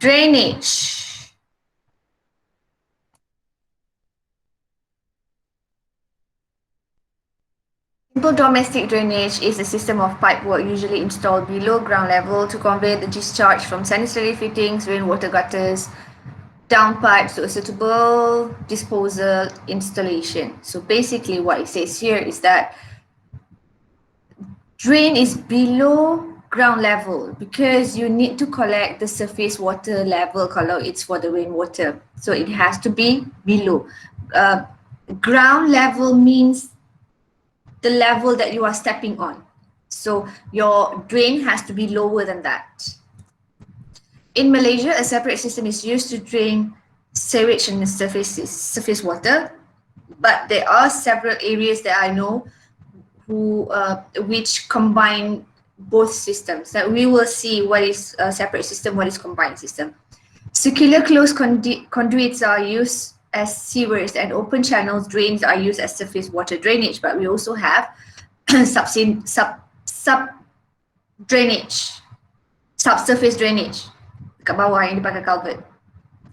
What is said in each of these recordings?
Drainage. Simple domestic drainage is a system of pipework usually installed below ground level to convey the discharge from sanitary fittings, rainwater gutters, downpipes to a suitable disposal installation. So basically what it says here is that drain is below ground level because you need to collect the surface water level kalau it's for the rainwater. So it has to be below. Ground level means the level that you are stepping on. So your drain has to be lower than that. In Malaysia, a separate system is used to drain sewage and surface water, but there are several areas that I know which combine both systems. That we will see what is a separate system, what is combined system. Circular closed conduits are used as sewers, and open channels drains are used as surface water drainage. But we also have subsurface drainage kat bawah yang dipakai culvert.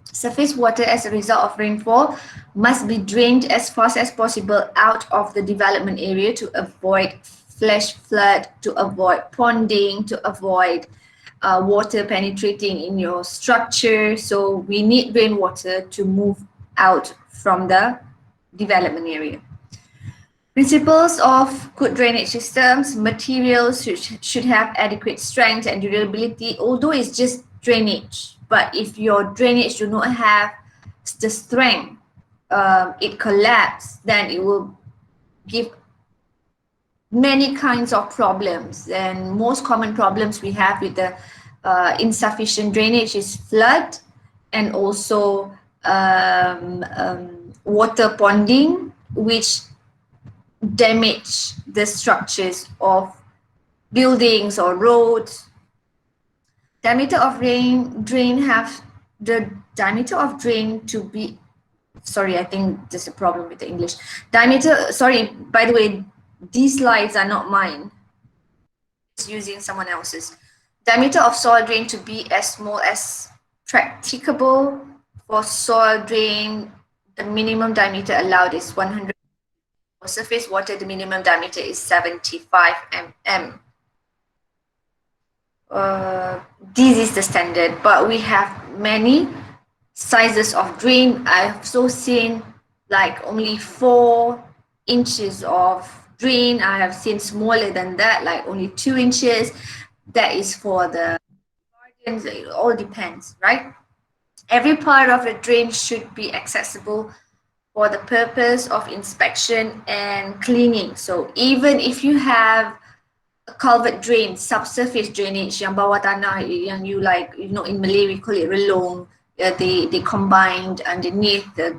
Surface water as a result of rainfall must be drained as fast as possible out of the development area to avoid flash flood, to avoid ponding, to avoid water penetrating in your structure. So we need rainwater to move out from the development area. Principles of good drainage systems: materials should have adequate strength and durability, although it's just drainage. But if your drainage do not have the strength, it collapses, then it will give many kinds of problems. And most common problems we have with the insufficient drainage is flood and also water ponding, which damage the structures of buildings or roads. Diameter of drain have the diameter of drain to be, sorry, I think there's a problem with the English. Diameter, sorry, by the way, these slides are not mine. It's using someone else's. Diameter of soil drain to be as small as practicable. For soil drain, the minimum diameter allowed is 100. For surface water, the minimum diameter is 75 mm. This is the standard, but we have many sizes of drain. I've also seen like only 4 inches of drain. I have seen smaller than that, like only 2 inches. That is for the gardens. It all depends, right? Every part of the drain should be accessible for the purpose of inspection and cleaning. So even if you have a culvert drain, subsurface drainage yang bawah tanah, yang you like, you know, in Malay we call it relong, they combined underneath the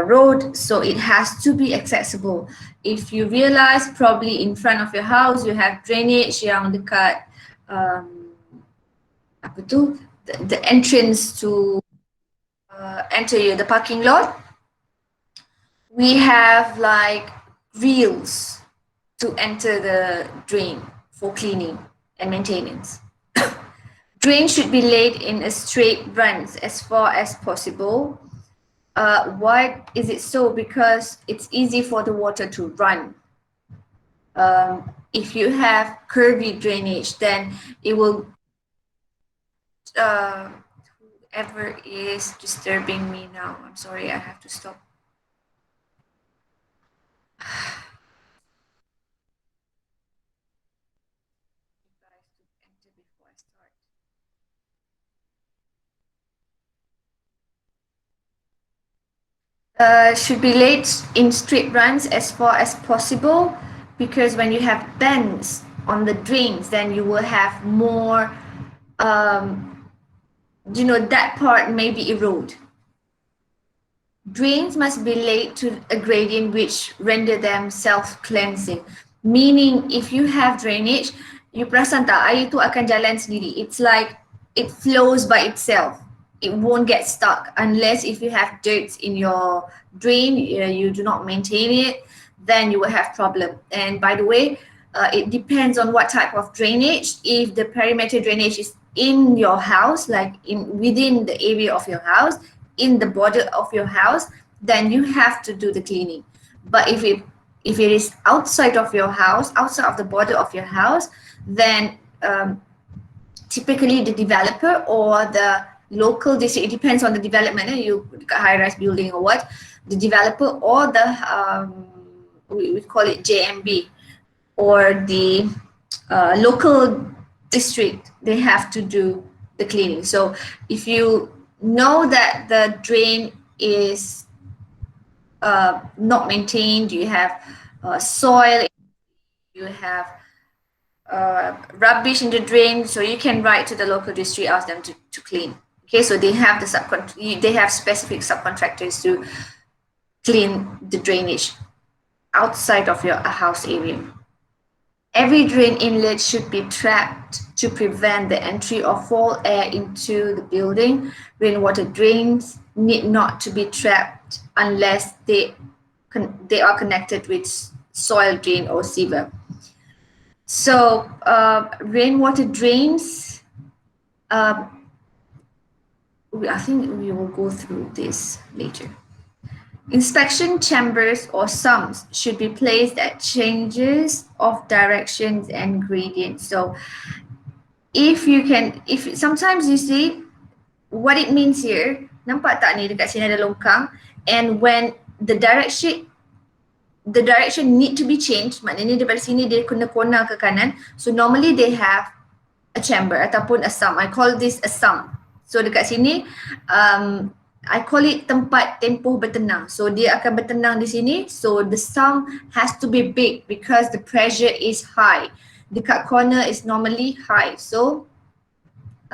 road, so it has to be accessible. If you realize probably in front of your house you have drainage yang dekat apa tu, the entrance to enter the parking lot, we have like reels to enter the drain for cleaning and maintenance. Drain should be laid in a straight runs as far as possible. Why is it so? Because it's easy for the water to run. If you have curvy drainage, then it will whoever is disturbing me now, I'm sorry, I have to stop. Should be laid in straight runs as far as possible, because when you have bends on the drains, then you will have more, you know, that part may be erode. Drains must be laid to a gradient which render them self-cleansing. Meaning, if you have drainage, you perasan tak, air tu akan jalan sendiri. It's like it flows by itself. It won't get stuck unless if you have dirt in your drain, you do not maintain it, then you will have problem. And by the way, it depends on what type of drainage. If the perimeter drainage is in your house, like within the area of your house, in the border of your house, then you have to do the cleaning. But if it is outside of your house, outside of the border of your house, then typically the developer or the local district, it depends on the development, you high-rise building or what, the developer or the we call it JMB, or the local district, they have to do the cleaning. So if you know that the drain is not maintained, you have soil, you have rubbish in the drain, so you can write to the local district, ask them to clean. Okay, so they have they have specific subcontractors to clean the drainage outside of your house area. Every drain inlet should be trapped to prevent the entry of foul air into the building. Rainwater drains need not to be trapped unless they are connected with soil drain or sewer. So rainwater drains, I think we will go through this later. Inspection chambers or sumps should be placed at changes of directions and gradients. So if sometimes you see what it means here, nampak tak ni dekat sini ada longkang, and when the direction need to be changed, maknanya daripada sini dia kena corner ke kanan, so normally they have a chamber ataupun a sump. I call this a sump. So dekat sini I call it tempat tempoh bertenang. So dia akan bertenang di sini. So the sump has to be big because the pressure is high. Dekat corner is normally high. So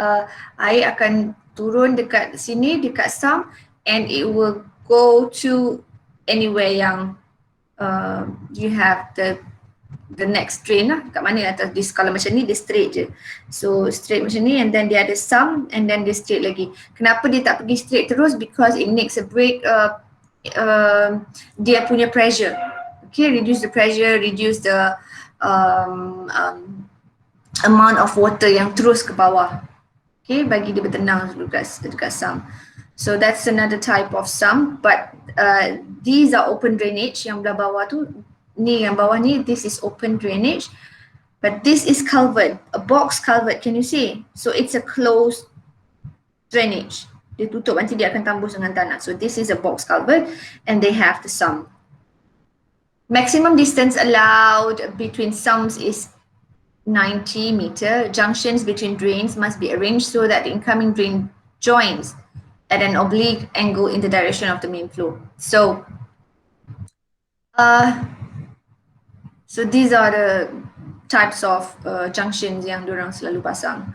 air akan turun dekat sini, dekat sump, and it will go to anywhere yang you have the next drain lah. Kat mana atas this, kalau macam ni dia straight je. So straight macam ni, and then dia ada sump, and then dia straight lagi. Kenapa dia tak pergi straight terus? Because it makes a break dia punya pressure. Okay, reduce the pressure, reduce the amount of water yang terus ke bawah. Okay, bagi dia bertenang dekat sump. So that's another type of sump, but these are open drainage. Yang belah bawah tu, ni yang bawah ni, this is open drainage, but this is culvert, a box culvert. Can you see? So it's a closed drainage. Dia tutup, nanti dia akan tembus dengan tanah. So this is a box culvert, and they have the sump. Maximum distance allowed between sumps is 90 meter. Junctions between drains must be arranged so that the incoming drain joins at an oblique angle in the direction of the main flow. So so these are the types of junctions yang diorang selalu pasang.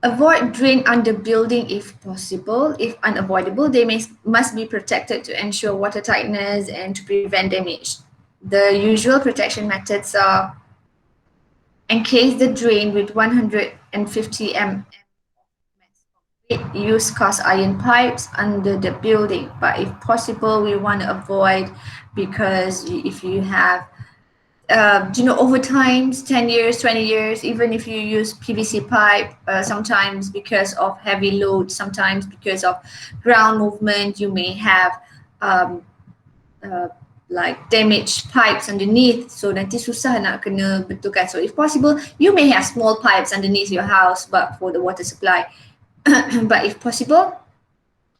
Avoid drain under building if possible. If unavoidable, they must be protected to ensure watertightness and to prevent damage. The usual protection methods are encase the drain with 150 mm. Use cast iron pipes under the building, but if possible, we want to avoid, because if you have over time, 10 years, 20 years, even if you use PVC pipe, sometimes because of heavy load, sometimes because of ground movement, you may have like damaged pipes underneath. So nanti susah nak kena betulkan. So if possible, you may have small pipes underneath your house, but for the water supply. But if possible,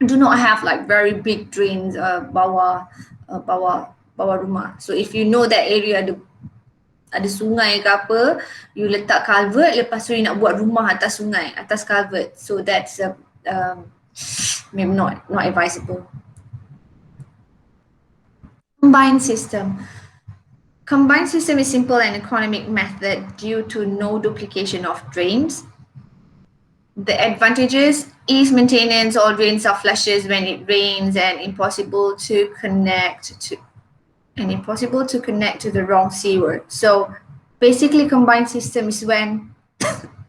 do not have like very big drains bawah rumah. So if you know that area ada sungai ke apa, you letak culvert, lepas tu you nak buat rumah atas sungai, atas culvert. So that's maybe not advisable. Combined system. Combined system is simple and economic method due to no duplication of drains. The advantages: ease maintenance, all drains are flushes when it rains, and impossible to connect to the wrong sewer. So basically, combined system is when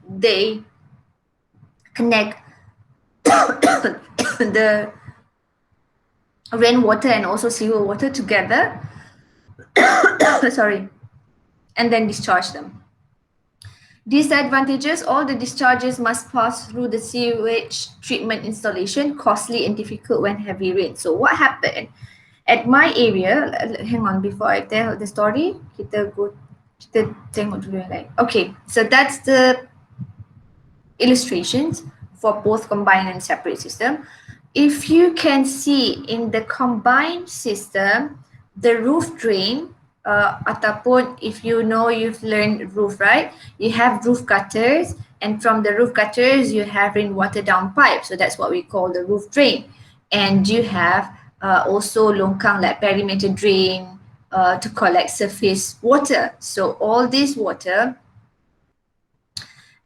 they connect the rainwater and also sewer water together sorry, and then discharge them. Disadvantages, all the discharges must pass through the sewage treatment installation, costly and difficult when heavy rain. So what happened at my area, hang on, before I tell the story, kita tengok dulu yang lain. Okay, so that's the illustrations for both combined and separate system. If you can see in the combined system, the roof drain, ataupun if you know you've learned roof, right? You have roof gutters, and from the roof gutters you have rainwater down pipe. So that's what we call the roof drain. And you have also longkang like perimeter drain to collect surface water. So all this water,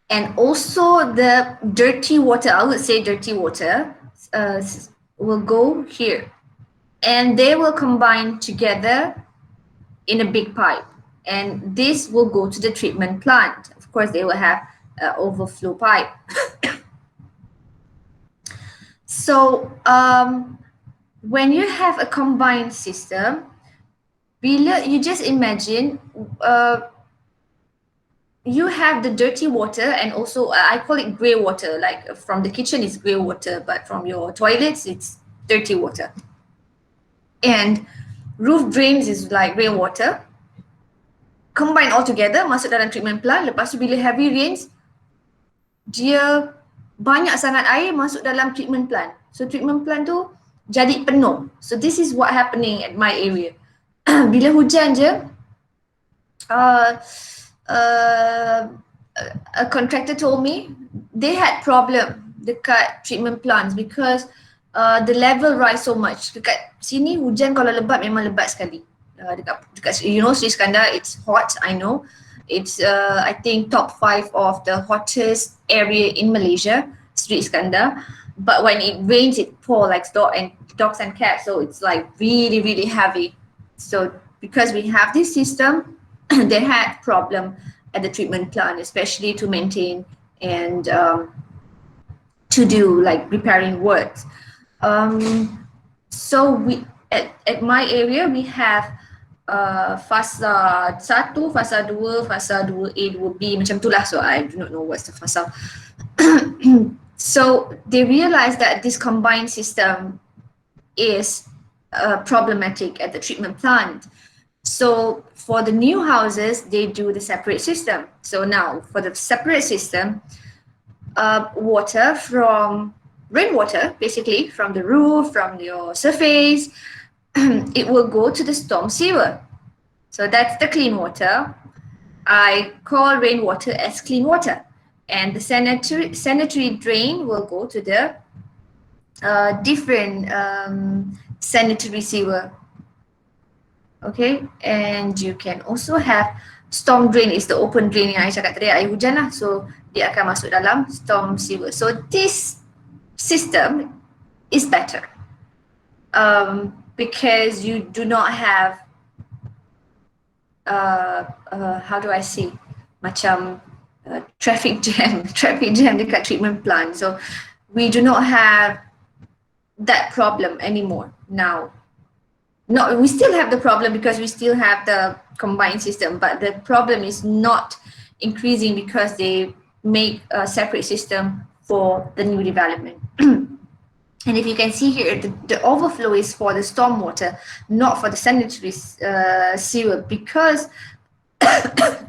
and also the dirty water, I would say dirty water, will go here. And they will combine together in a big pipe. And this will go to the treatment plant. Of course, they will have an overflow pipe. So when you have a combined system, you just imagine you have the dirty water, and also I call it grey water, like from the kitchen it's grey water, but from your toilets it's dirty water. And roof drains is like rainwater, combine all together, masuk dalam treatment plant. Lepas tu bila heavy rains, dia banyak sangat air masuk dalam treatment plant. So treatment plant tu jadi penuh. So this is what happening at my area. Bila hujan je, a contractor told me they had problem dekat treatment plants because the level rise so much. Dekat sini hujan kalau lebat memang lebat sekali. Dekat you know Sri Iskandar, it's hot, I know. It's I think top 5 of the hottest area in Malaysia, Sri Iskandar. But when it rains, it pour like dogs and cats. So it's like really, really heavy. So because we have this system, they had problem at the treatment plant, especially to maintain and to do like repairing works. So we at my area we have fasa 1, fasa 2, fasa 2A, 2B, macam tu lah. So I do not know what's the fasa. So they realized that this combined system is problematic at the treatment plant. So for the new houses, they do the separate system. So now for the separate system, water from rainwater, basically from the roof, from your surface, it will go to the storm sewer. So that's the clean water. I call rainwater as clean water. And the sanitary drain will go to the different sanitary sewer. Okay, and you can also have storm drain, is the open drain yang I cakap tadi, air hujan lah. So dia akan masuk dalam storm sewer. So this system is better because you do not have how do I say, macam traffic jam dekat treatment plant. So we do not have that problem anymore now. No, we still have the problem because we still have the combined system, but the problem is not increasing because they make a separate system for the new development. And if you can see here, the overflow is for the stormwater, not for the sanitary sewer, because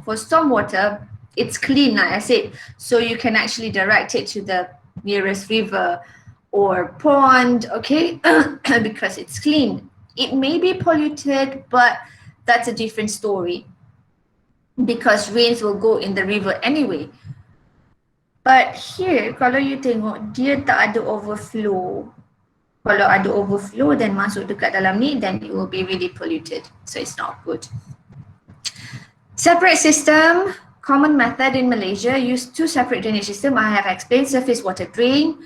for stormwater, it's clean, like I said, so you can actually direct it to the nearest river or pond, okay, because it's clean. It may be polluted, but that's a different story because rains will go in the river anyway. But here, kalau you tengok, dia tak ada overflow. Kalau ada overflow, then masuk dekat dalam ni, then it will be really polluted. So it's not good. Separate system, common method in Malaysia, use 2 separate drainage system. I have explained: surface water drain,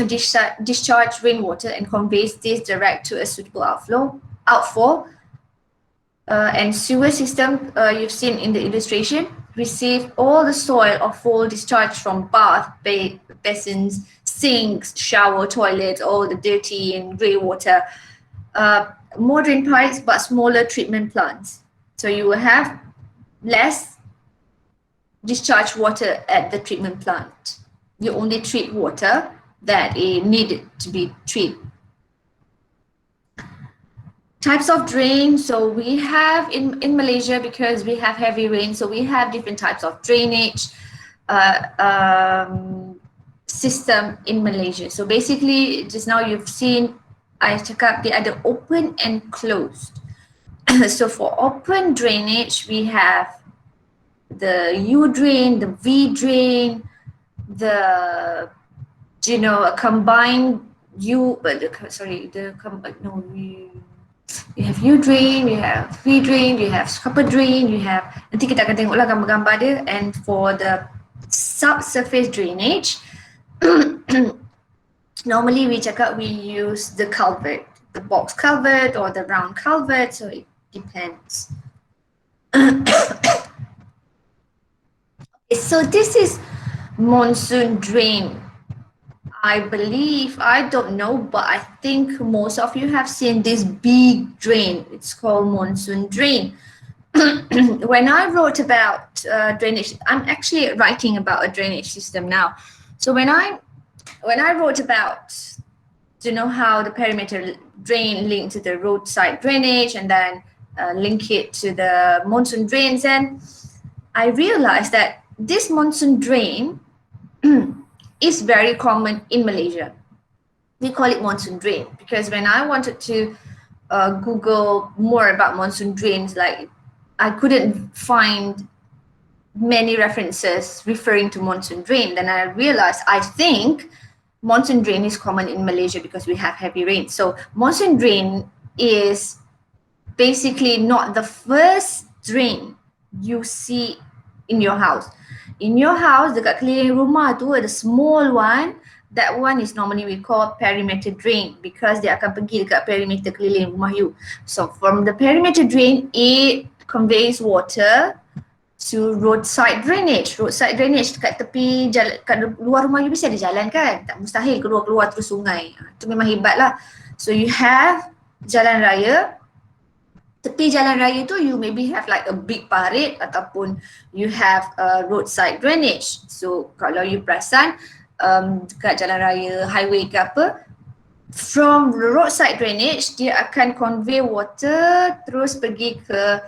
discharge rainwater and conveys this direct to a suitable outfall. And sewer system, you've seen in the illustration, receive all the soil or fall discharged from bath, basins, sinks, shower, toilets, all the dirty and grey water. More drain pipes but smaller treatment plants. So you will have less discharge water at the treatment plant. You only treat water that is needed to be treated. Types of drain, so we have in Malaysia, because we have heavy rain, so we have different types of drainage system in Malaysia. So basically, just now you've seen I cakap dia ada open and closed. So for open drainage, we have the U drain, the V drain, the a combined U, you have U drain, you have V drain, you have scupper drain, you have, nanti kita akan tengoklah gambar-gambar dia. And for the subsurface drainage, normally we use the culvert, the box culvert or the round culvert, so it depends. Okay, so this is monsoon drain. I believe, I don't know, but I think most of you have seen this big drain. It's called monsoon drain. When I wrote about drainage, I'm actually writing about a drainage system now. So when I wrote about, how the perimeter drain linked to the roadside drainage and then link it to the monsoon drains, and I realized that this monsoon drain is very common in Malaysia. We call it monsoon drain because when I wanted to Google more about monsoon drains, like I couldn't find many references referring to monsoon drain. Then I realized I think monsoon drain is common in Malaysia because we have heavy rain. So monsoon drain is basically not the first drain you see in your house. In your house, dekat keliling rumah tu ada small one. That one is normally we call perimeter drain because dia akan pergi dekat perimeter keliling rumah you. So from the perimeter drain, it conveys water to roadside drainage. Roadside drainage dekat tepi jalan, kat luar rumah you mesti ada jalan kan? Tak mustahil keluar terus sungai. Itu memang hebat lah. So you have jalan raya. Tepi jalan raya tu you maybe have like a big parit ataupun you have a roadside drainage. So kalau you perasan dekat jalan raya, highway ke apa, from roadside drainage dia akan convey water terus pergi ke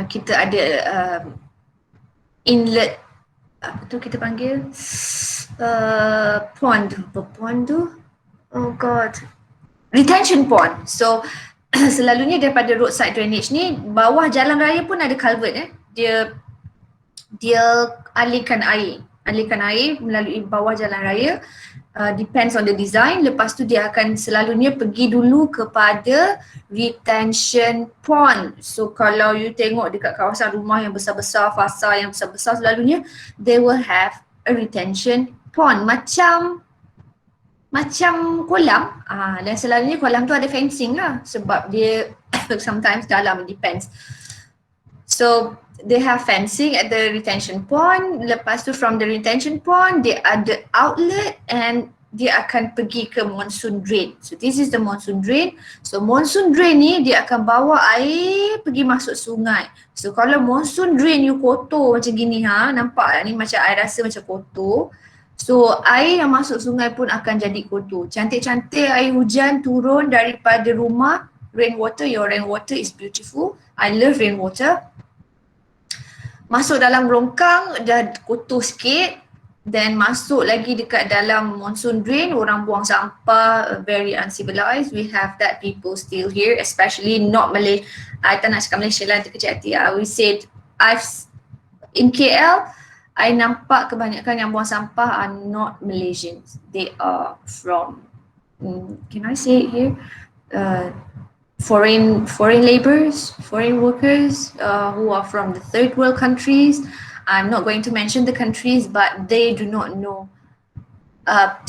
kita ada inlet, apa tu kita panggil pond tu, oh god, retention pond. So selalunya daripada roadside drainage ni, bawah jalan raya pun ada culvert dia alirkan air melalui bawah jalan raya. Depends on the design. Lepas tu dia akan selalunya pergi dulu kepada retention pond. So kalau you tengok dekat kawasan rumah yang besar-besar, fasa yang besar-besar, selalunya they will have a retention pond macam kolam. Dan selalunya kolam tu ada fencing lah sebab dia sometimes dalam, it depends. So they have fencing at the retention pond. Lepas tu from the retention pond dia ada outlet and dia akan pergi ke monsoon drain. So this is the monsoon drain. So monsoon drain ni dia akan bawa air pergi masuk sungai. So kalau monsoon drain you kotor macam gini, nampak ni macam air rasa macam kotor. So air yang masuk sungai pun akan jadi kotor. Cantik-cantik air hujan turun daripada rumah, rainwater, your rainwater is beautiful. I love rainwater. Masuk dalam longkang dah kotor sikit, then masuk lagi dekat dalam monsoon drain, orang buang sampah, very uncivilized. We have that people still here, especially not Malay. I tak nak cakap Malaysia lah, terkejut hati. We said, in KL, I nampak kebanyakan yang buang sampah are not Malaysians. They are from, can I say it here? Foreign laborers, foreign workers who are from the third world countries. I'm not going to mention the countries, but they do not know,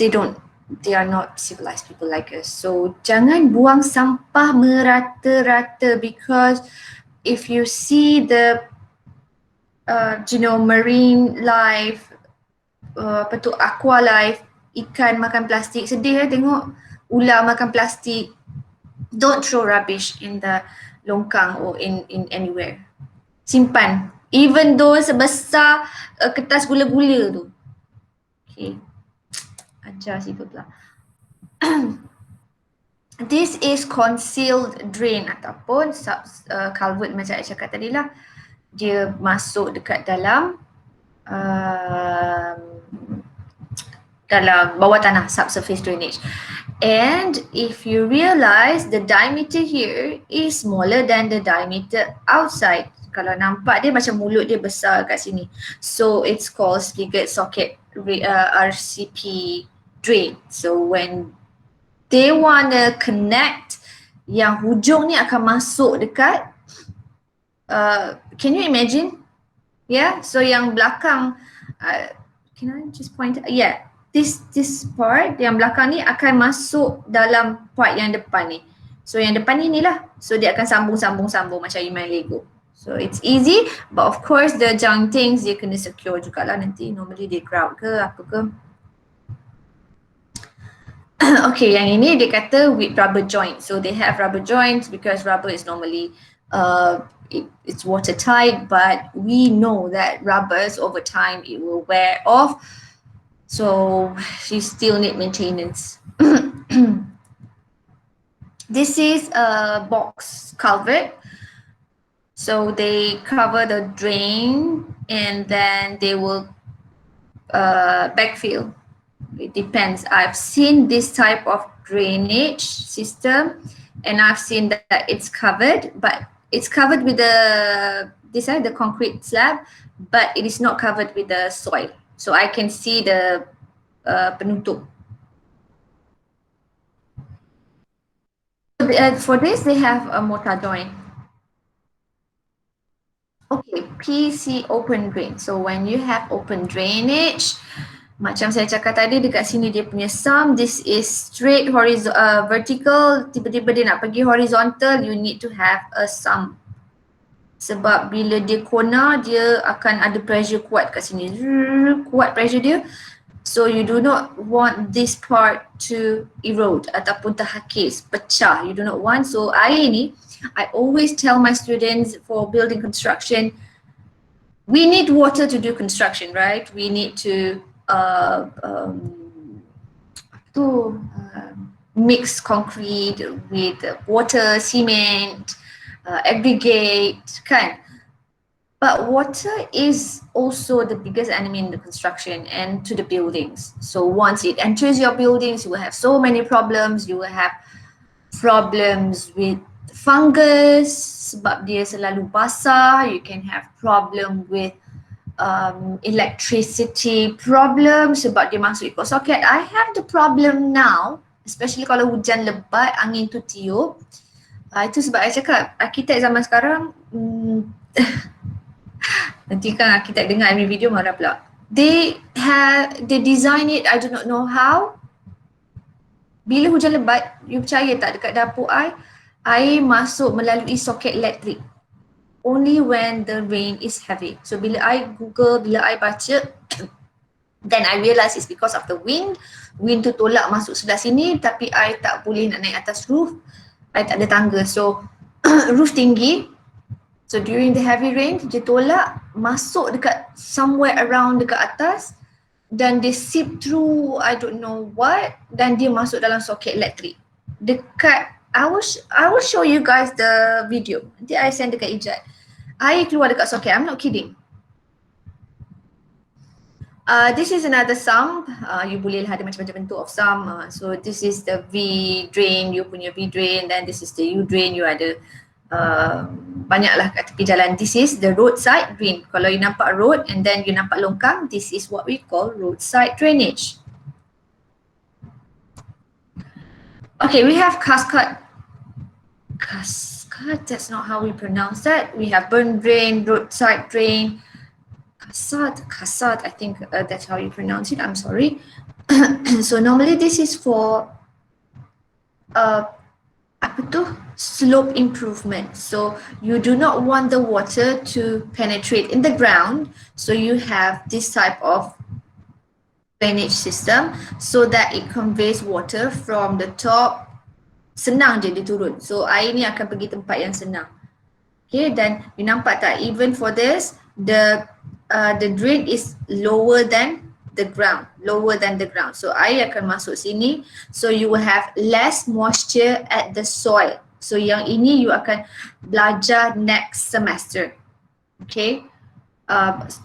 they are not civilized people like us. So jangan buang sampah merata-rata because if you see the marine life, aqua life, ikan makan plastik, sedih tengok ular makan plastik. Don't throw rubbish in the longkang or in anywhere. Simpan Even though sebesar kertas gula-gula tu. Okay. Ajar si pula. This is concealed drain ataupun culvert macam saya cakap tadi lah. Dia masuk dekat dalam dalam bawah tanah, subsurface drainage. And if you realize the diameter here is smaller than the diameter outside. Kalau nampak dia macam mulut dia besar kat sini. So it's called spigot socket RCP drain. So when they wanna connect, yang hujung ni akan masuk dekat can you imagine? Yeah, so yang belakang can I just point yeah, this part yang belakang ni akan masuk dalam part yang depan ni. So yang depan ni lah. So dia akan sambung macam you main Lego. So it's easy, but of course the junctions dia kena secure jugalah nanti. Normally dia grout ke apa ke. Okay, yang ini dia kata with rubber joint. So they have rubber joints because rubber is normally it's watertight, but we know that rubbers over time it will wear off. So you still need maintenance. This is a box culvert. So they cover the drain and then they will backfill. It depends. I've seen this type of drainage system and I've seen that it's covered, but it's covered with the concrete slab, but it is not covered with the soil. So I can see the penutup. For this, they have a mortar joint. Okay, PC open drain. So when you have open drainage, macam saya cakap tadi dekat sini dia punya sump, this is straight vertical, tiba-tiba dia nak pergi horizontal, you need to have a sump. Sebab bila dia corner, dia akan ada pressure kuat kat sini. Kuat pressure dia. So you do not want this part to erode ataupun terhakis, pecah. You do not want. So air ni, I always tell my students for building construction, we need water to do construction, right? We need to mix concrete with water, cement, aggregate, kan? But water is also the biggest enemy in the construction and to the buildings. So once it enters your buildings, you will have so many problems. You will have problems with fungus sebab dia selalu basah. You can have problem with electricity problem sebab dia masuk ikut soket. I have the problem now, especially kalau hujan lebat, angin tu tiup. Itu sebab saya cakap arkitek zaman sekarang nanti kan arkitek dengar ini video marah pula. They design it, I do not know how. Bila hujan lebat, you percaya tak dekat dapur air masuk melalui soket elektrik. Only when the rain is heavy. So bila I Google, bila I baca, then I realise it's because of the wind. Wind tu tolak masuk sebelah sini tapi I tak boleh nak naik atas roof. I tak ada tangga. So roof tinggi. So during the heavy rain, dia tolak masuk dekat somewhere around dekat atas dan dia seep through I don't know what dan dia masuk dalam soket elektrik. Dekat I will show you guys the video. Nanti I send dekat Ijat. Air keluar dekat soket. I'm not kidding. This is another sump. You boleh lihat ada macam-macam bentuk of sump. So this is the V drain, you punya V drain, then this is the U drain, you ada banyaklah kat tepi jalan. This is the roadside drain. Kalau you nampak road and then you nampak longkang, this is what we call roadside drainage. Okay, we have cascade. Cascade, that's not how we pronounce that. We have burn drain, roadside drain. Cascade, I think that's how you pronounce it. I'm sorry. So normally this is for slope improvement. So you do not want the water to penetrate in the ground. So you have this type of drainage system so that it conveys water from the top. Senang je dia turun. So air ni akan pergi tempat yang senang. Okay, dan you nampak tak, even for this, the drain is lower than the ground, so air akan masuk sini, so you will have less moisture at the soil. So yang ini you akan belajar next semester. Okay,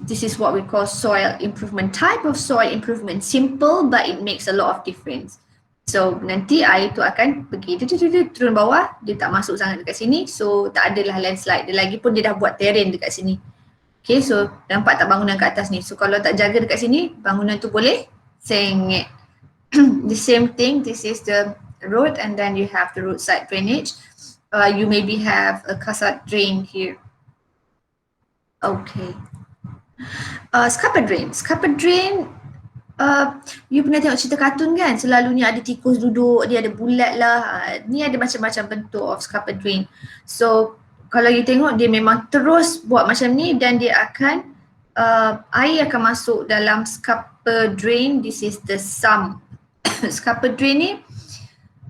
this is what we call soil improvement, type of soil improvement, simple but it makes a lot of difference. So nanti air tu akan pergi turun bawah, dia tak masuk sangat dekat sini, so tak adalah landslide. Dia lagi pun dia dah buat terrain dekat sini. Okay, so nampak tak bangunan kat atas ni? So kalau tak jaga dekat sini, bangunan tu boleh sengit. The same thing, this is the road and then you have the roadside drainage. You maybe have a kasat drain here. Okay. Scupper drain. You pernah tengok cerita kartun kan? Selalunya ada tikus duduk, dia ada bulat lah. Ni ada macam-macam bentuk of scupper drain. So kalau you tengok dia memang terus buat macam ni dan dia akan air akan masuk dalam scupper drain. This is the sump. Scupper drain ni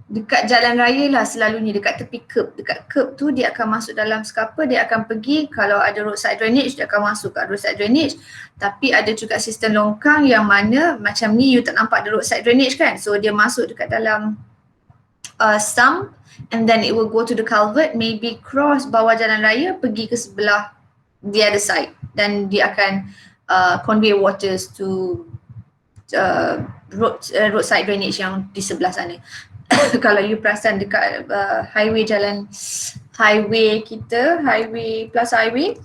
dekat jalan raya lah selalunya, dekat tepi curb. Dekat curb tu dia akan masuk dalam scupper, dia akan pergi, kalau ada roadside drainage dia akan masuk kat roadside drainage. Tapi ada juga sistem longkang yang mana macam ni you tak nampak ada roadside drainage kan, so dia masuk dekat dalam sump and then it will go to the culvert, maybe cross bawah jalan raya pergi ke sebelah the other side, dan dia akan convey waters to roadside drainage yang di sebelah sana. Kalau you perasan dekat highway kita, highway plus highway,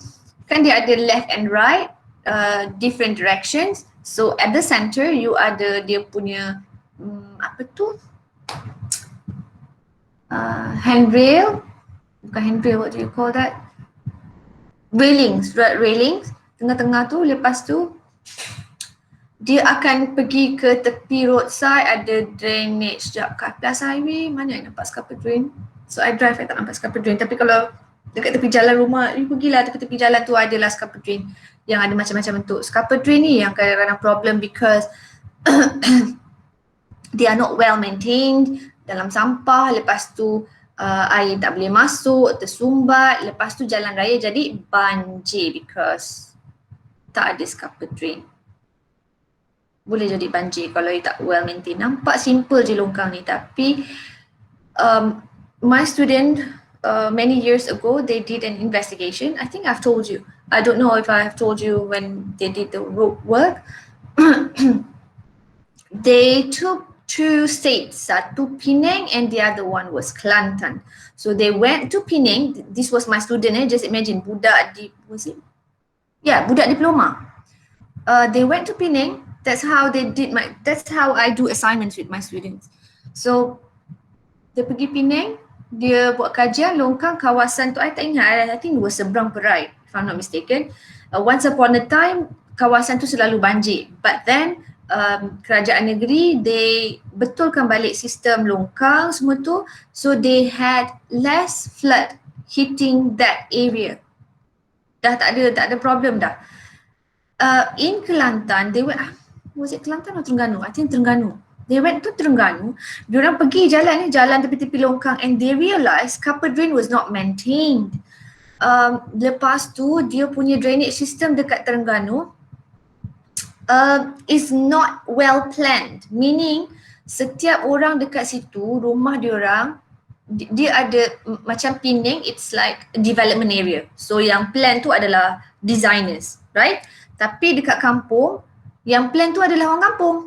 kan dia ada left and right, different directions. So at the center you ada dia punya apa tu, handrail, bukan handrail, what do you call that, railings, railings tengah-tengah tu. Lepas tu dia akan pergi ke tepi roadside, ada drainage. Sekejap, kat plus highway mana yang nampak scupper drain? So I drive, I tak nampak scupper drain. Tapi kalau dekat tepi jalan rumah, you pergilah tepi jalan tu adalah scupper drain yang ada macam-macam bentuk. Scupper drain ni yang kadang-kadang problem because they are not well maintained, dalam sampah, lepas tu air tak boleh masuk, tersumbat, lepas tu jalan raya jadi banjir because tak ada scupper drain. Boleh jadi banjir kalau you tak well maintain. Nampak simple je longkang ni, tapi my student many years ago they did an investigation. I think I've told you. I don't know if I have told you when they did the road work. They took two states, satu Penang and the other one was Kelantan. So they went to Penang. This was my student, just imagine, budak budak diploma. They went to Penang. That's how I do assignments with my students. So dia pergi Penang, dia buat kajian longkang kawasan tu, I tak ingat, I think it was seberang Perai if I'm not mistaken. Once upon a time kawasan tu selalu banjir, but then kerajaan negeri they betulkan balik sistem longkang semua tu, so they had less flood hitting that area. Dah tak ada problem dah. In Kelantan they went, was it Kelantan or Terengganu? I think Terengganu. They went to Terengganu. Diorang pergi jalan tepi-tepi longkang and they realised scupper drain was not maintained. Lepas tu dia punya drainage system dekat Terengganu is not well planned. Meaning setiap orang dekat situ, rumah diorang, dia ada macam Penang, it's like a development area. So yang plan tu adalah designers, right? Tapi dekat kampung, yang plan tu adalah orang kampung.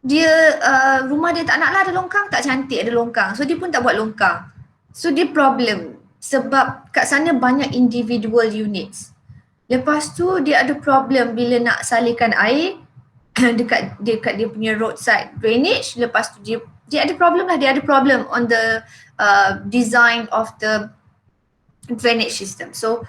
Dia rumah dia tak naklah ada longkang, tak cantik ada longkang. So dia pun tak buat longkang. So dia problem sebab kat sana banyak individual units. Lepas tu dia ada problem bila nak salurkan air dekat dia punya roadside drainage. Lepas tu dia ada problem lah, dia ada problem on the design of the drainage system. So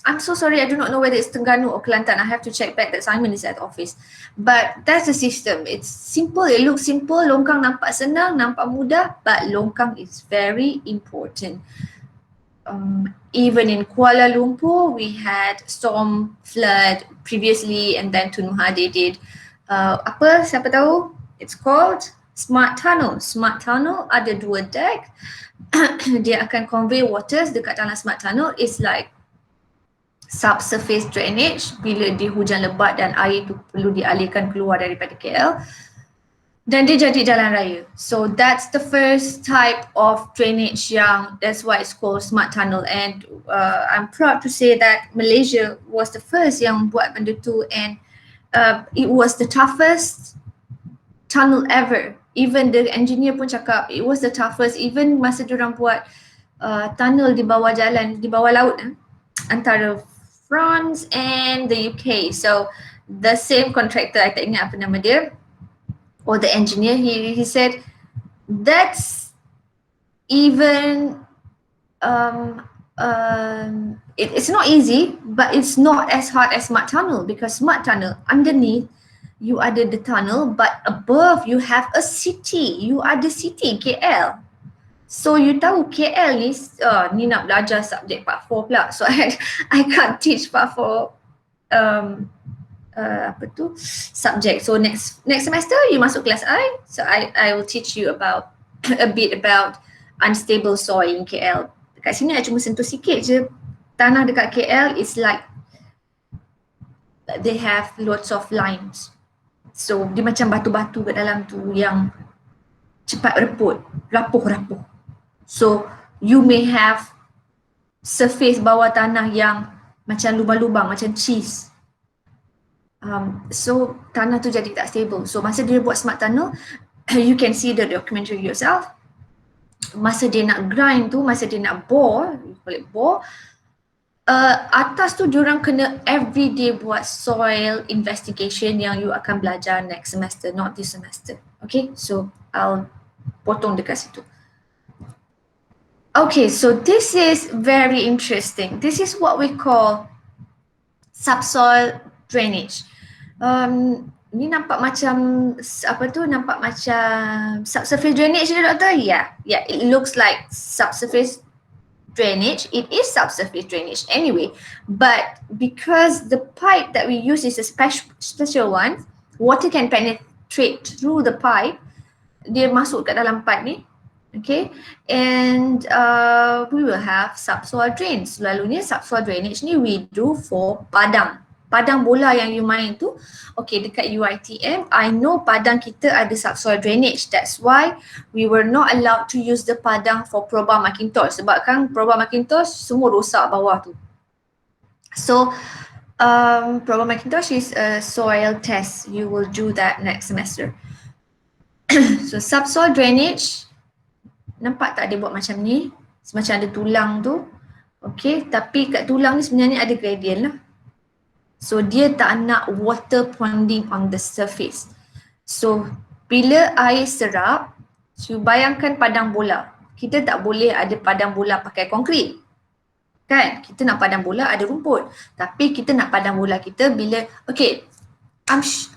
I'm so sorry, I do not know whether it's Terengganu or Kelantan. I have to check back, that Simon is at office. But that's the system. It's simple, it looks simple. Longkang nampak senang, nampak mudah, but longkang is very important. Even in Kuala Lumpur, we had storm flood previously, and then Tun Mahathir did siapa tahu? It's called Smart Tunnel. Smart Tunnel ada 2 deck. Dia akan convey waters dekat dalam Smart Tunnel. It's like subsurface drainage bila dia hujan lebat dan air tu perlu dialihkan keluar daripada KL dan dia jadi jalan raya. So that's the first type of drainage yang that's why it's called smart tunnel, and I'm proud to say that Malaysia was the first yang buat benda tu, and it was the toughest tunnel ever. Even the engineer pun cakap it was the toughest, even masa diorang buat tunnel di bawah jalan, di bawah laut antara France and the UK. So the same contractor, I tak ingat apa nama dia, or the engineer, he said that's even it's not easy, but it's not as hard as smart tunnel, because smart tunnel underneath you ada the tunnel, but above you have a city, you ada city KL. So you tahu KL ni ni nak belajar subjek part 4 pula, so I can't teach part 4 subject. So next semester you masuk kelas I, so I will teach you about a bit about unstable soil in KL. Dekat sini I cuma sentuh sikit je. Tanah dekat KL is like they have lots of lines. So dia macam batu-batu kat dalam tu yang cepat reput, rapuh-rapuh. So you may have surface bawah tanah yang macam lubang-lubang, macam cheese. So tanah tu jadi tak stable. So masa dia buat smart tunnel, you can see the documentary yourself. Masa dia nak grind tu, masa dia nak bore, you call it bore, atas tu diorang kena everyday buat soil investigation yang you akan belajar next semester, not this semester. Okay, so I'll potong dekat situ. Okay, so this is very interesting. This is what we call subsoil drainage. Ni nampak macam apa tu, nampak macam subsurface drainage je, doktor? Yeah, it looks like subsurface drainage. It is subsurface drainage anyway, but because the pipe that we use is a special one, water can penetrate through the pipe. Dia masuk kat dalam pipe ni, okay, and we will have subsoil drains. Selalunya subsoil drainage ni we do for padang bola yang you main tu. Okay, dekat UiTM, I know padang kita ada subsoil drainage. That's why we were not allowed to use the padang for Proba Macintosh, sebab kan Proba Macintosh semua rosak bawah tu. So Proba Macintosh is a soil test. You will do that next semester. So subsoil drainage, nampak tak dia buat macam ni? Semacam ada tulang tu. Okay, tapi kat tulang ni sebenarnya ada gradient lah. So dia tak nak water ponding on the surface. So bila air serap, so bayangkan padang bola. Kita tak boleh ada padang bola pakai konkrit. Kan? Kita nak padang bola ada rumput. Tapi kita nak padang bola kita bila, okay,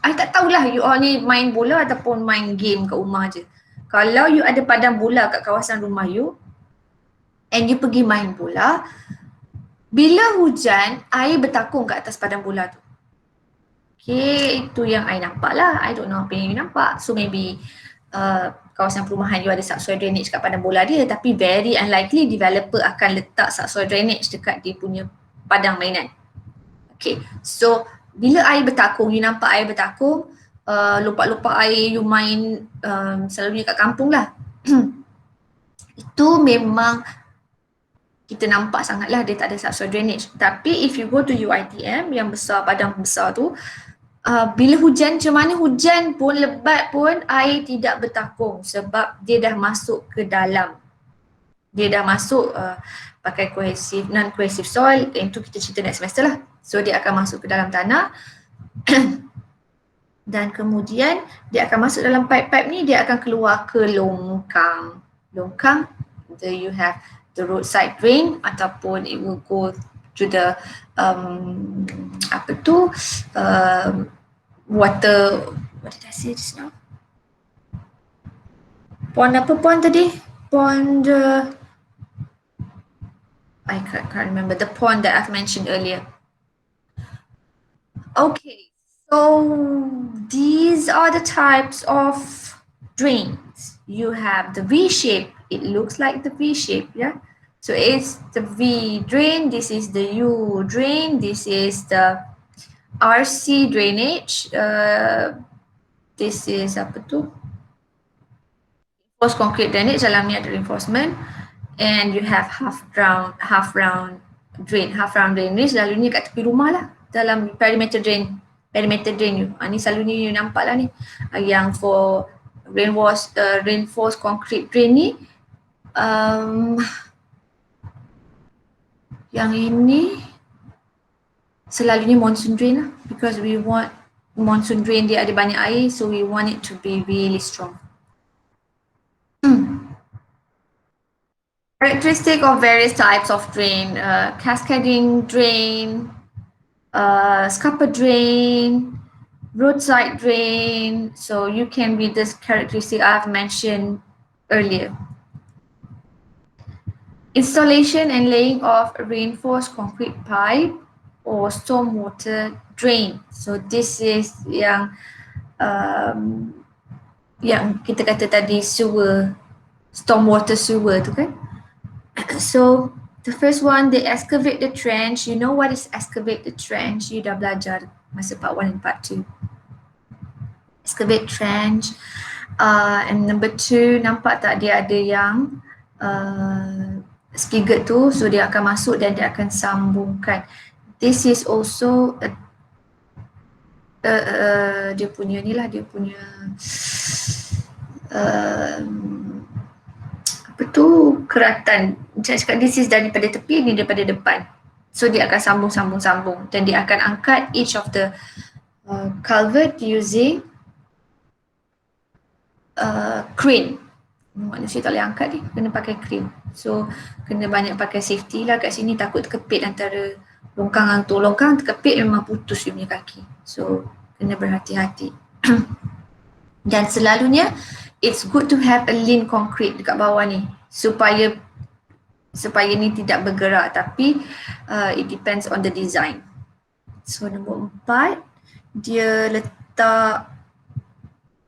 I tak tahulah you all ni main bola ataupun main game kat rumah je. Kalau you ada padang bola kat kawasan rumah you and you pergi main bola, bila hujan, air bertakung kat atas padang bola tu. Okay, itu yang I nampak lah. I don't know apa yang you nampak. So maybe kawasan perumahan you ada subsoil drainage kat padang bola dia, tapi very unlikely developer akan letak subsoil drainage dekat dia punya padang mainan. Okay, so bila air bertakung, you nampak air bertakung, lopak-lopak air you main selalunya kat kampung lah. Itu memang kita nampak sangatlah dia tak ada subsoil drainage. Tapi if you go to UiTM yang besar, padang besar tu, bila hujan, macam mana hujan pun, lebat pun, air tidak bertakung sebab dia dah masuk ke dalam. Dia dah masuk pakai cohesive, non-cohesive soil, yang tu kita cerita next semester lah. So dia akan masuk ke dalam tanah dan kemudian dia akan masuk dalam pipe-pipe ni, dia akan keluar ke longkang. Longkang, there you have the roadside drain ataupun it will go to the water, what did I say just now? Pond apa pond tadi? Pond, I can't remember the pond that I've mentioned earlier. Okay, so these are the types of drains. You have the V shape. It looks like the V shape, yeah. So it's the V drain, this is the U drain, this is the RC drainage, this is apa tu? Reinforced concrete drainage, dalam ni ada reinforcement, and you have half round drain. Half round drain ni selalunya kat tepi rumah lah, dalam perimeter drain you. Ni selalunya you nampak lah ni. Yang for reinforced concrete drain ni, yang ini selalunya monsoon drain lah, because we want monsoon drain dia ada banyak air, so we want it to be really strong. Characteristic of various types of drain, cascading drain, scupper drain, roadside drain. So you can read this characteristic I've mentioned earlier. Installation and laying of reinforced concrete pipe or stormwater drain. So this is yang kita kata tadi sewer, stormwater sewer tu kan. So the first one, they excavate the trench. You know what is excavate the trench? You dah belajar masa part 1 and part 2. Excavate trench. And number 2, nampak tak dia ada yang spigot tu, so dia akan masuk dan dia akan sambungkan. This is also dia punya ni lah, dia punya apa tu, keratan. Macam cakap, this is daripada tepi, ni daripada depan. So dia akan sambung dan dia akan angkat each of the culvert using crane. Manusia tak boleh angkat ni, kena pakai crane. So kena banyak pakai safety lah kat sini, takut terkepit antara longkang tu. Longkang terkepit memang putus dia punya kaki. So kena berhati-hati. Dan selalunya it's good to have a lean concrete dekat bawah ni supaya ni tidak bergerak, tapi it depends on the design. So nombor 4, dia letak,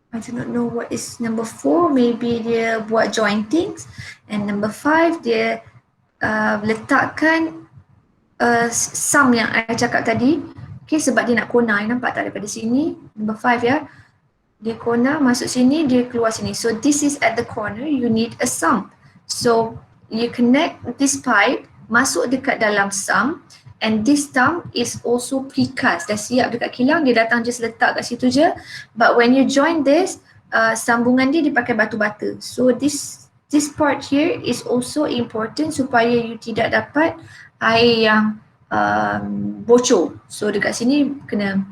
I do not know what is number 4, maybe dia buat jointings, and number 5 dia letakkan sump yang I cakap tadi. Okay, sebab dia nak corner, nampak tak daripada sini, number 5 ya. Dia corner, masuk sini, dia keluar sini. So this is at the corner, you need a sump. So you connect this pipe, masuk dekat dalam sump, and this sump is also precast. Dah siap dekat kilang, dia datang just letak kat situ je. But when you join this, sambungan dia pakai batu bata. So this part here is also important supaya you tidak dapat air yang bocor. So dekat sini kena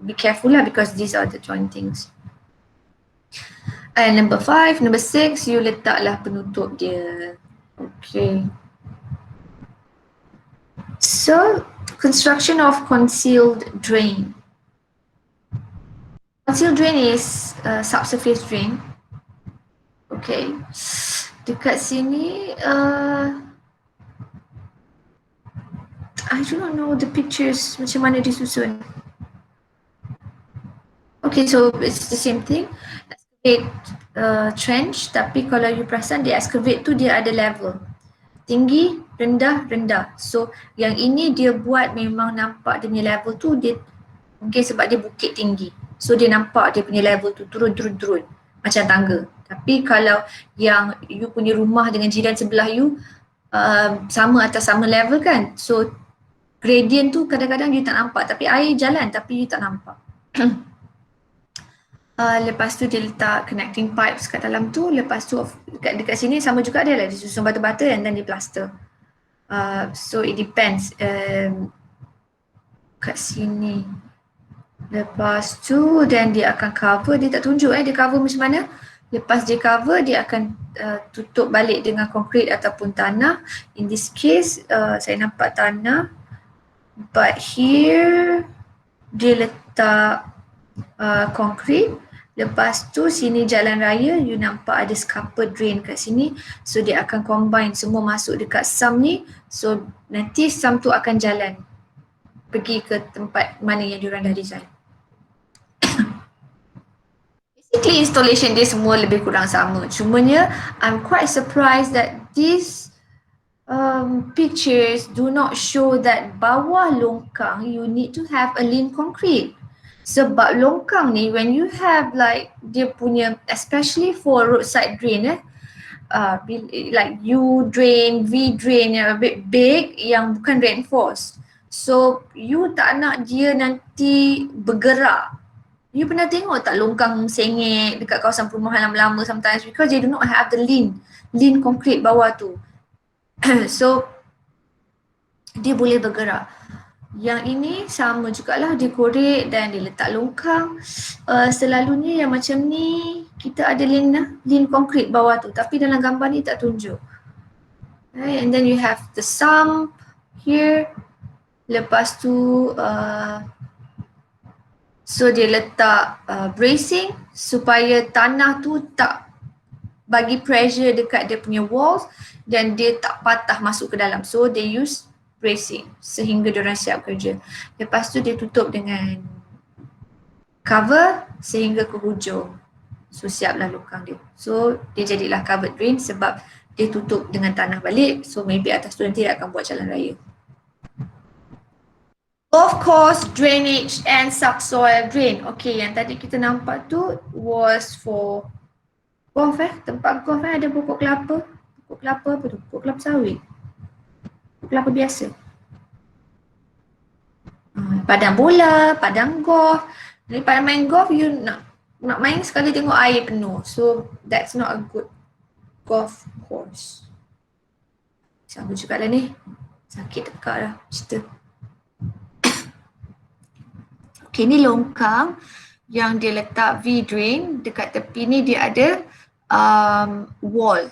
be careful lah, because these are the jointings. And number 5, number 6, you letaklah penutup dia. Okay. So construction of concealed drain. Concealed drain is subsurface drain. Okay. Dekat sini I do not know the pictures macam mana disusun. Okay, so it's the same thing. Excavate trench, tapi kalau you perasan dia excavate tu dia ada level. Tinggi, rendah, rendah. So yang ini dia buat memang nampak dia punya level tu, dia mungkin sebab dia bukit tinggi. So dia nampak dia punya level tu turun macam tangga. Tapi kalau yang you punya rumah dengan jiran sebelah you sama atas sama level kan. So gradient tu kadang-kadang you tak nampak, tapi air jalan tapi you tak nampak. Lepas tu dia letak connecting pipes kat dalam tu. Lepas tu dekat sini sama juga dia lah, dia susun batu-bata and then dia plaster. So it depends kat sini. Lepas tu then dia akan cover, dia tak tunjuk dia cover macam mana. Lepas dia cover dia akan tutup balik dengan konkrit ataupun tanah. In this case saya nampak tanah, but here dia letak konkrit. Lepas tu sini jalan raya, you nampak ada scupper drain kat sini. So dia akan combine semua masuk dekat sump ni. So nanti sump tu akan jalan pergi ke tempat mana yang diorang dah design. Basically installation dia semua lebih kurang sama. Cumanya I'm quite surprised that this pictures do not show that bawah longkang you need to have a lean concrete. Sebab longkang ni when you have like dia punya, especially for roadside drain like U drain, V drain yang a bit big yang bukan reinforced. So you tak nak dia nanti bergerak. You pernah tengok tak longkang sengit dekat kawasan perumahan lama-lama sometimes because they do not have the lean concrete bawah tu. So dia boleh bergerak. Yang ini sama jugalah, dia korek dan dia letak longkang. Selalunya yang macam ni kita ada lean concrete bawah tu, tapi dalam gambar ni tak tunjuk. Right, and then you have the sump here. Lepas tu so dia letak bracing supaya tanah tu tak bagi pressure dekat dia punya walls dan dia tak patah masuk ke dalam. So they use bracing sehingga diorang siap kerja. Lepas tu dia tutup dengan cover sehingga ke hujung. So siaplah longkang dia. So dia jadilah covered drain sebab dia tutup dengan tanah balik. So maybe atas tu nanti dia akan buat jalan raya. Golf course drainage and subsoil drain. Okay, yang tadi kita nampak tu was for golf tempat golf ada pokok kelapa. Pokok kelapa apa tu? Pokok kelapa sawit. Kelapa biasa. Padang bola, padang golf. Daripada main golf, you nak main sekali tengok air penuh. So that's not a good golf course. Sama juga lah ni. Sakit dekat dah cerita. Okay, ni longkang yang dia letak V-drain. Dekat tepi ni dia ada wall.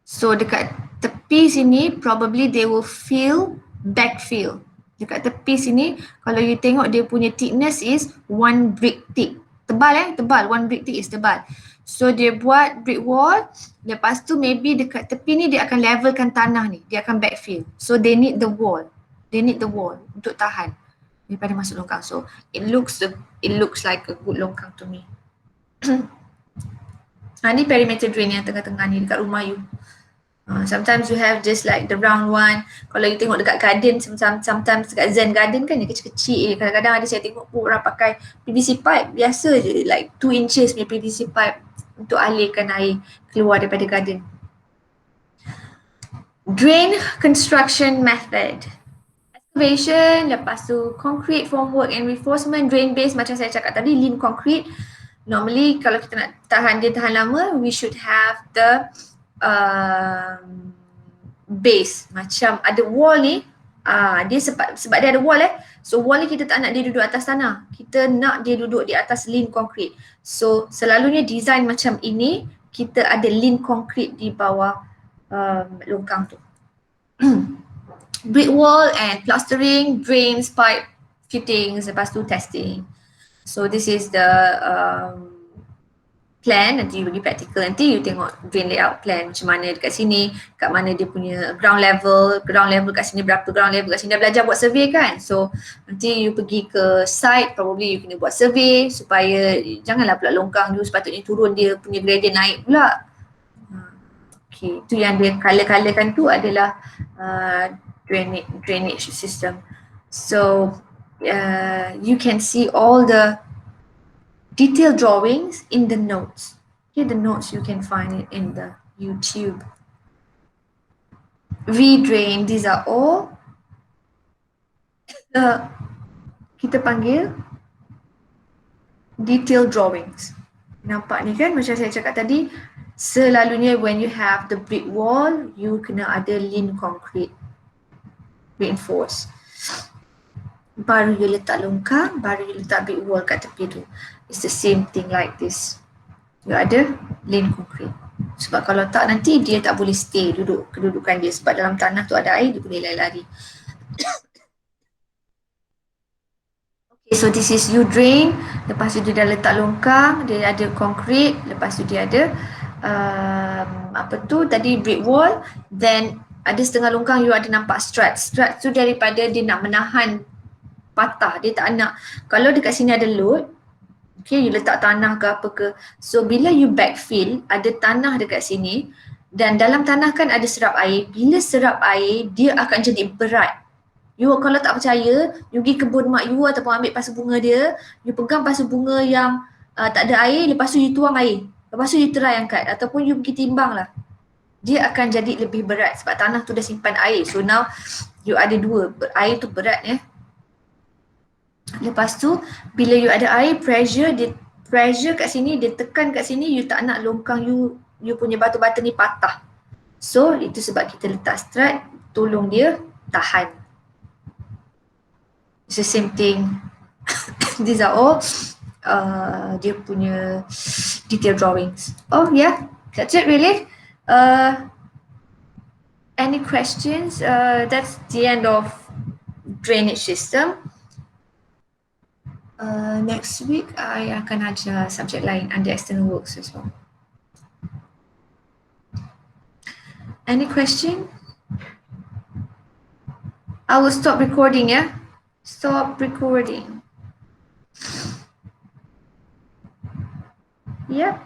So dekat tepi sini probably they will fill backfield. Dekat tepi sini kalau you tengok dia punya thickness is 1 brick thick. Tebal tebal. 1 brick thick is tebal. So dia buat brick wall. Lepas tu maybe dekat tepi ni dia akan levelkan tanah ni. Dia akan backfill. So they need the wall. They need the wall untuk tahan daripada masuk longkang. So it looks like a good longkang to me. Ni perimeter drain yang tengah-tengah ni dekat rumah you. Sometimes you have just like the round one. Kalau you tengok dekat garden, sometimes dekat Zen garden kan dia kecil-kecil. Kadang-kadang ada saya tengok orang pakai PVC pipe biasa je, like 2 inches punya PVC pipe untuk alirkan air keluar daripada garden. Drain construction method. Excavation, lepas tu concrete formwork and reinforcement, drain base macam saya cakap tadi, lean concrete. Normally kalau kita nak tahan lama, we should have the base. Macam ada wall ni, dia sebab dia ada wall so wall ni kita tak nak dia duduk atas tanah, kita nak dia duduk di atas lean concrete. So selalunya design macam ini, kita ada lean concrete di bawah longkang tu. Brick wall and plastering, drains, pipe fittings, lepas tu testing. So this is the plan. Nanti you bagi practical, nanti you tengok drain layout plan macam mana dekat sini, kat mana dia punya ground level kat sini berapa, ground level kat sini. Dah belajar buat survey kan, so nanti you pergi ke site, probably you kena buat survey supaya janganlah pula longkang you sepatutnya turun, dia punya gradient naik pula. Okay, tu yang dia color-colorkan tu adalah drainage system. So you can see all the detailed drawings in the notes. Okay, the notes you can find it in the YouTube. V-drain, these are all kita panggil detailed drawings. Nampak ni kan, macam saya cakap tadi, selalunya when you have the brick wall, you kena ada lean concrete reinforced. Baru you letak longkang, baru you letak brick wall kat tepi tu. It's the same thing like this. You ada lean concrete. Sebab kalau tak nanti dia tak boleh stay duduk kedudukan dia, sebab dalam tanah tu ada air, dia boleh lari-lari. Okay, so this is you drain. Lepas tu dia dah letak longkang, dia ada concrete, lepas tu dia ada tadi brick wall, then ada setengah longkang you ada nampak struts. Struts tu daripada dia nak menahan patah, dia tak nak, kalau dekat sini ada load, okay, you letak tanah ke apa ke, so bila you backfill, ada tanah dekat sini, Dan dalam tanah kan ada serap air. Bila serap air, dia akan jadi berat. You kalau tak percaya, you pergi kebun mak you ataupun ambil pasu bunga dia, you pegang pasu bunga yang tak ada air, lepas tu you tuang air. Lepas tu you try angkat ataupun you pergi timbang lah. Dia akan jadi lebih berat sebab tanah tu dah simpan air. So now you ada dua, air tu berat ya. Lepas tu bila you ada air, pressure kat sini, dia tekan kat sini, you tak nak longkang you punya batu-batu ni patah. So itu sebab kita letak strut, tolong dia tahan. It's the same thing. These are all dia punya detail drawings. Oh yeah, that's it really. Any questions? That's the end of drainage system. Next week I akan ajar subjek lain under external works as well. Any question? I will stop recording ya. Stop recording. Yep.